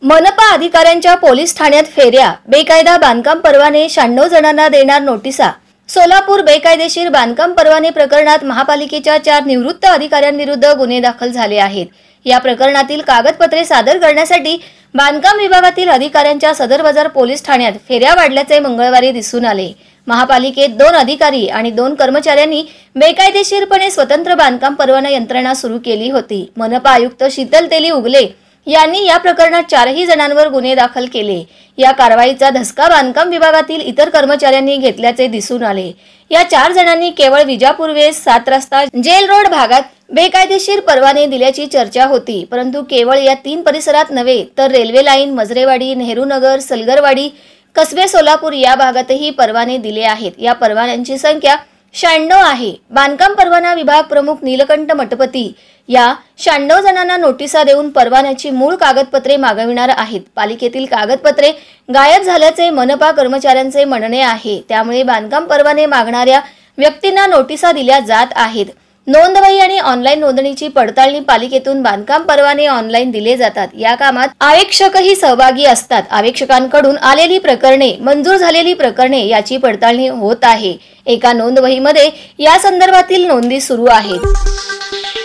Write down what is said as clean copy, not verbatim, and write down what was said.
मनपा अधिकाऱ्यांच्या पोलीस ठाण्यात फेऱ्या, बेकायदा बांधकाम परवाने 96 जणांना देणार नोटिसा। सोलापूर बेकायदेशीर बांधकाम परवाने प्रकरणात महापालिकेच्या 4 निवृत्त अधिकाऱ्यांविरुद्ध गुन्हे दाखल झाले आहेत। या प्रकरणातील कागदपत्रे सादर करण्यासाठी बांधकाम विभागातील अधिकाऱ्यांच्या सदर बाजार पोलीस ठाण्यात फेऱ्या वाढल्याचे मंगळवारी दिसून आले। महापालिकेत 2 अधिकारी आणि 2 कर्मचाऱ्यांनी बेकायदेशीरपणे स्वतंत्र बांधकाम परवाना यंत्रणा सुरू केली होती। मनपा आयुक्त शीतल तेली उगले यांनी या प्रकरणात 4ही जणांवर गुन्हे दाखल केले। या कारवाईचा धसका बांधकाम विभागातील इतर कर्मचाऱ्यांनी घेतल्याचे दिसून आले। या 4 जणांनी केवळ विजापूर वेस 7 रस्ता जेल रोड भागात बेकायदेशीर परवाने दिल्याची चर्चा होती, परंतु केवळ या 3 परिसरात नव्हे तर रेल्वे लाईन, मजरेवाडी, नेहरू नगर, सलगरवाडी, कसबे सोलापूर या भागातही परवाने दिले आहेत। या परवान्यांची संख्या 96 आहे। बांधकाम परवाना विभाग प्रमुख नीलकंठ मठपती या 96 जणांना नोटिसा देऊन परवान्याची मूळ कागदपत्रे मागविणार आहेत। पालिकेतील कागदपत्रे गायब झाल्याचे मनपा कर्मचाऱ्यांचे म्हणणे आहे, त्यामुळे बांधकाम परवाने मागणाऱ्या व्यक्तींना नोटिसा दिल्या जात आहेत। नोंदवही आणि ऑनलाईन नोंदणीची पडताळणी पालिकेतून बांधकाम परवाने ऑनलाईन दिले जातात। या कामात आवेक्षकही सहभागी असतात। आवेक्षकांकडून आलेली प्रकरणे, मंजूर झालेली प्रकरणे याची पडताळणी होत आहे। एका नोंदवहीमध्ये या संदर्भातील नोंदी सुरू आहेत।